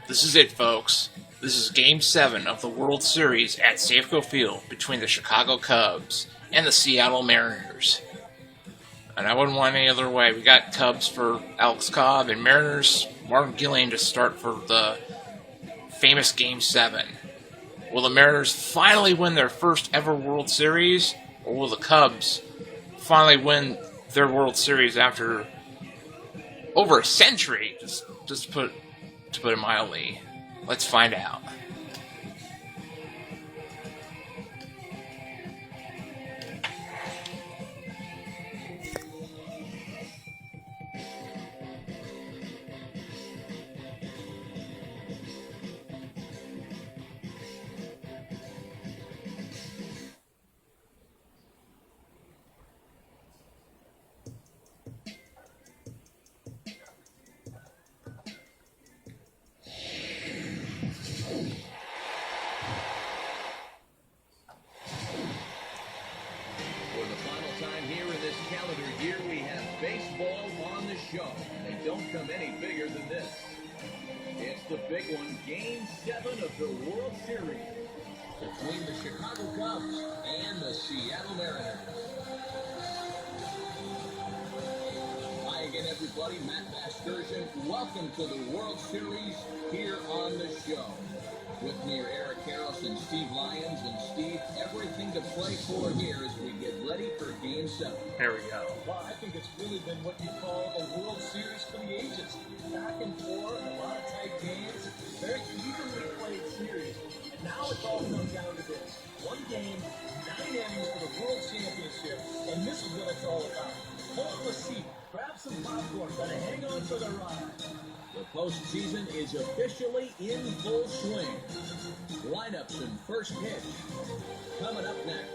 This is it, folks. This is Game 7 of the World Series at Safeco Field between the Chicago Cubs and the Seattle Mariners. And I wouldn't want any other way. We got Cubs for Alex Cobb and Mariners, Martin Gillian to start for the famous Game 7. Will the Mariners finally win their first ever World Series, or will the Cubs finally win their World Series after over a century, to put it mildly? Let's find out. Come any bigger than this. It's the big one, Game 7 of the World Series between the Chicago Cubs and the Seattle Mariners. Hi again, everybody. Matt Vasgersian. Welcome to the World Series here on the show. With me are Eric Harris and Steve Lyons. And Steve, everything to play for here as we get ready for Game 7. There we go. Well, I think it's really been what you call a World Series for the ages. Back and forth, a lot of tight games, very evenly played series. And now it's all comes down to this. One game, 9 innings for the World Championship, and this is what it's all about. Pull up a seat, grab some popcorn, gotta hang on for the ride. The postseason is officially in full swing. Lineups and first pitch coming up next.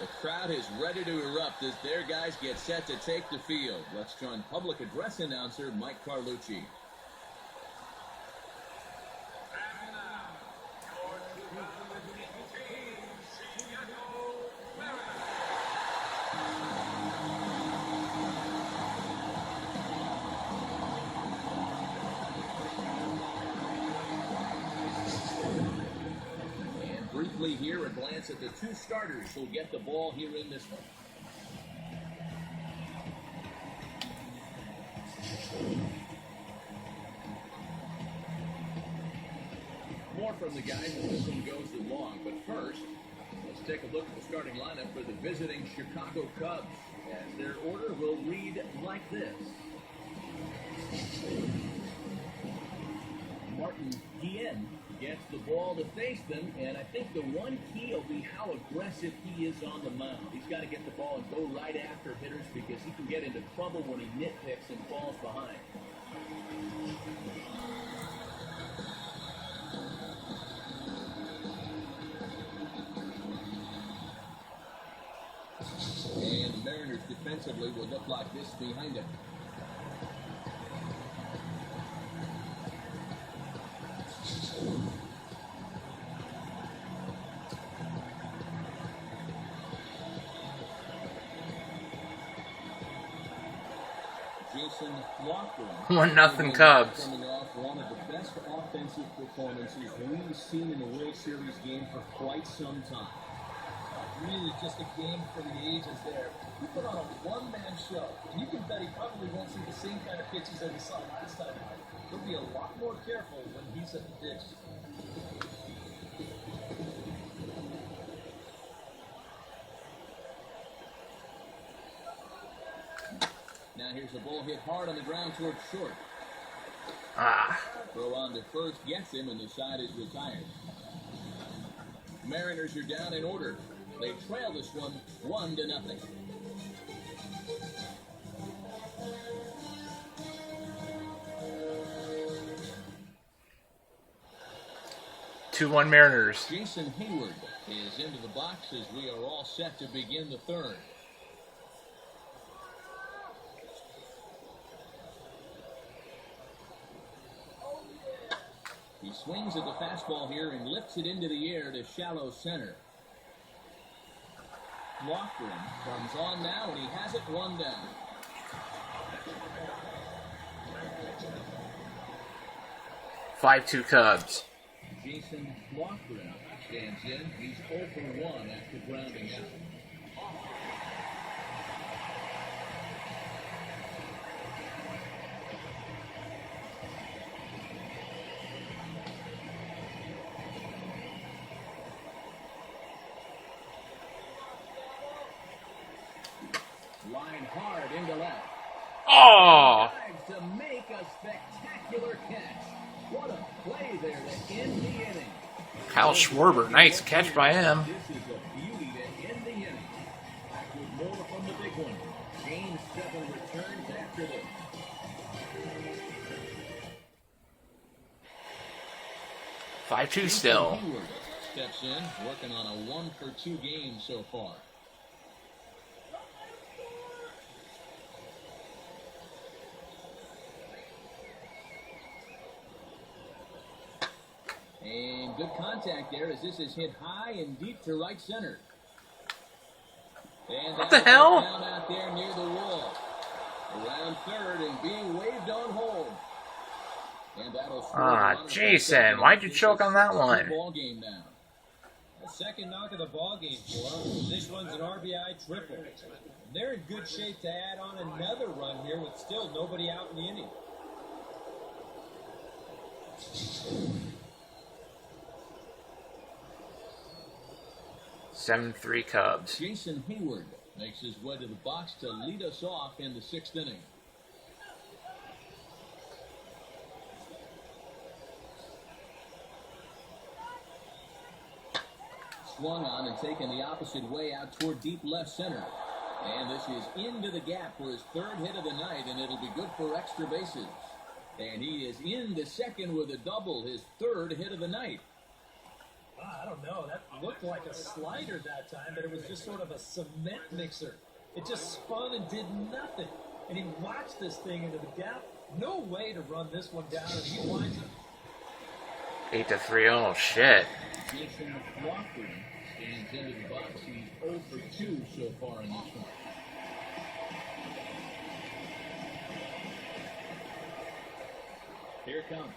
The crowd is ready to erupt as their guys get set to take the field. Let's join public address announcer Mike Carlucci. Briefly here, a glance at the two starters who'll get the ball here in this one. More from the guys as this one goes along, but first, let's take a look at the starting lineup for the visiting Chicago Cubs, as their order will read like this. Martin Gillian gets the ball to face them, and I think the one key will be how aggressive he is on the mound. He's got to get the ball and go right after hitters because he can get into trouble when he nitpicks and falls behind. And the Mariners defensively will look like this behind him. Lundgren Cubs. Coming off one of the best offensive performances we've seen in a World Series game for quite some time. Really just a game for the ages there. He put on a one-man show, and you can bet he probably won't see the same kind of pitches that we saw last time. He'll be a lot more careful when he's at the pitch. Now here's a ball hit hard on the ground towards short. Throw on to first, gets him, and the side is retired. Mariners are down in order. They trail this one 1-0. 2-1 Mariners. Jason Hayward is into the box as we are all set to begin the third. He swings at the fastball here and lifts it into the air to shallow center. Lundgren comes on now, and he has it one down. Five-two Cubs. Jason Lundgren stands in. He's 0 for 1 after grounding out. Line hard into left. Oh! To make a spectacular catch. What a play there to end the inning. Kyle Schwarber, nice catch by him. This is a beauty to end the inning. Back with more from the big one. Game 7 returns after this. Five-two still. Hayward steps in, working on a 1 for 2 game so far. And good contact there as this is hit high and deep to right center. And What the hell? Down out there near the wall. Around third and being waved on home. And that'll Jason, why'd you choke on that one? Ball game now. The second knock of the ball game for him. This one's an RBI triple. They're in good shape to add on another run here with still nobody out in the inning. Seven-three Cubs. Jason Hayward makes his way to the box to lead us off in the 6th inning. Swung on and taken the opposite way out toward deep left center. And this is into the gap for his 3rd hit of the night, and it'll be good for extra bases. And he is in the second with a double, his 3rd hit of the night. I don't know. That looked like a slider that time, but it was just sort of a cement mixer. It just spun and did nothing. And he watched this thing into the gap. No way to run this one down, and he winds up. 8-3. Oh shit. Jason Lundgren stands into the box. He's 0 for 2 so far in this one. Here it comes.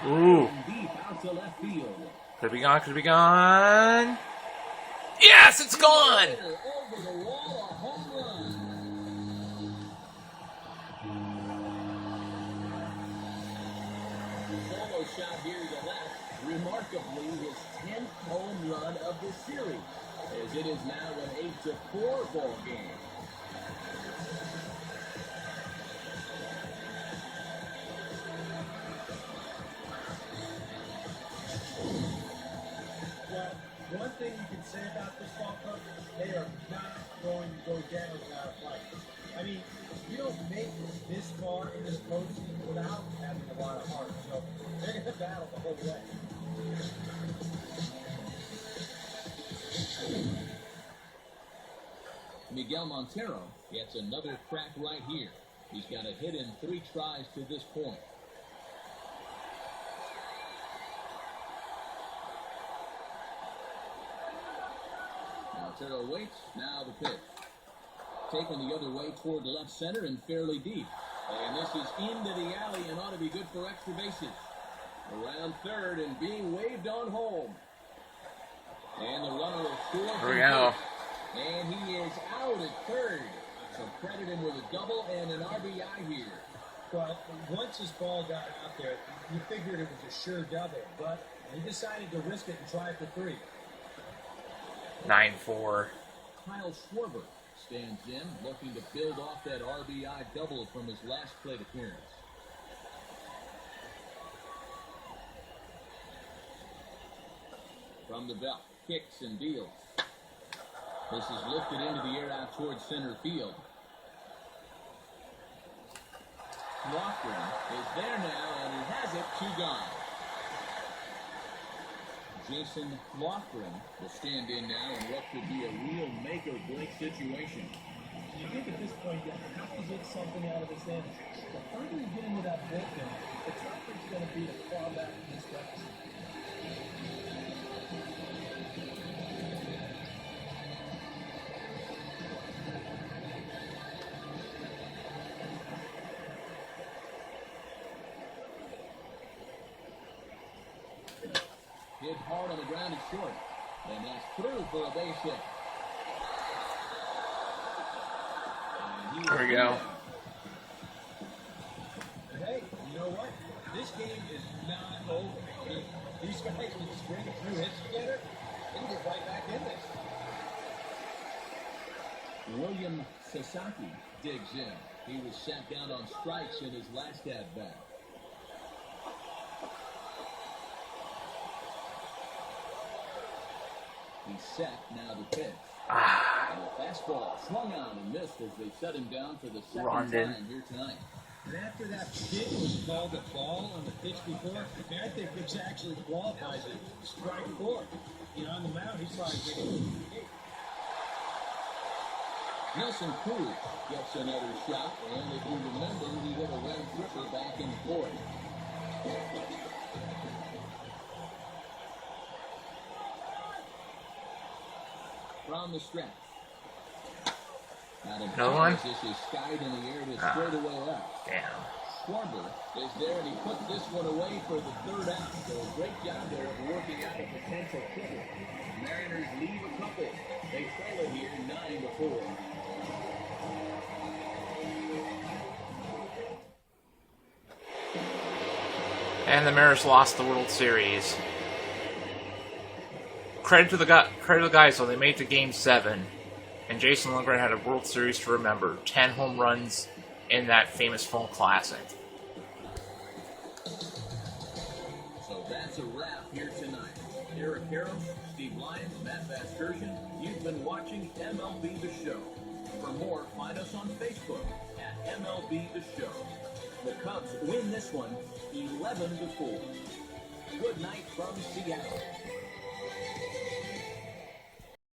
Ooh. Deep out to left field. Could be gone, could be gone. Yes, it's gone! Over the wall, a home run. Solo shot here to left. Remarkably, his 10th home run of the series, as it is now an 8-4 ball game. Well, one thing you can say about this ball club, they are not going to go down without a fight. I mean, you don't make this far in this postseason without having a lot of heart. So they're going to battle the whole way. Miguel Montero gets another crack right here. He's got a hit in 3 tries to this point. Montero waits, now the pitch. Taken the other way toward left center and fairly deep. And this is into the alley and ought to be good for extra bases. Around third and being waved on home. And the runner will score. Here we go. And he is out at third. So credit him with a double and an RBI here. But once his ball got out there, you figured it was a sure double. But he decided to risk it and try for 3. 9-4. Kyle Schwarber stands in, looking to build off that RBI double from his last plate appearance. From the belt, kicks and deals. This is lifted into the air out towards center field. Lundgren is there now, and he has it, 2 gone. Jason Lundgren will stand in now in what could be a real make-or-break situation. You think at this point you have to get something out of this inning. The further you get into that bullpen, the tougher it's going to be to claw back in this deficit. hard on the ground at short. And that's through for a base hit. There we go. Hey, you know what? This game is not over. I mean, these guys can string a few hits together and get right back in this. William Sasaki digs in. He was sent down on strikes in his last at-bat. He's set, now the pitch. And a fastball swung on and missed as they set him down for the second time here tonight. And after that pitch was called a ball on the pitch before, I think this actually qualifies it. Strike four. You know, on the mound, he's probably thinking, hey. Nelson Cruz gets another shot, and if you remember, he hit a red tripper back in fourth. From the stretch. Another one? This is skied in the air to straightaway left. Damn. Schwarber is there, and he puts this one away for the third out. So great job there of working out a potential triple. Mariners leave a couple. They trail it here 9-4. And the Mariners lost the World Series. Credit to the guys, though. They made it to Game 7. And Jason Lundgren had a World Series to remember. 10 home runs in that famous Fall Classic. So that's a wrap here tonight. Eric Karros, Steve Lyons, Matt Vasgersian. You've been watching MLB The Show. For more, find us on Facebook at MLB The Show. The Cubs win this one 11-4. Good night from Seattle.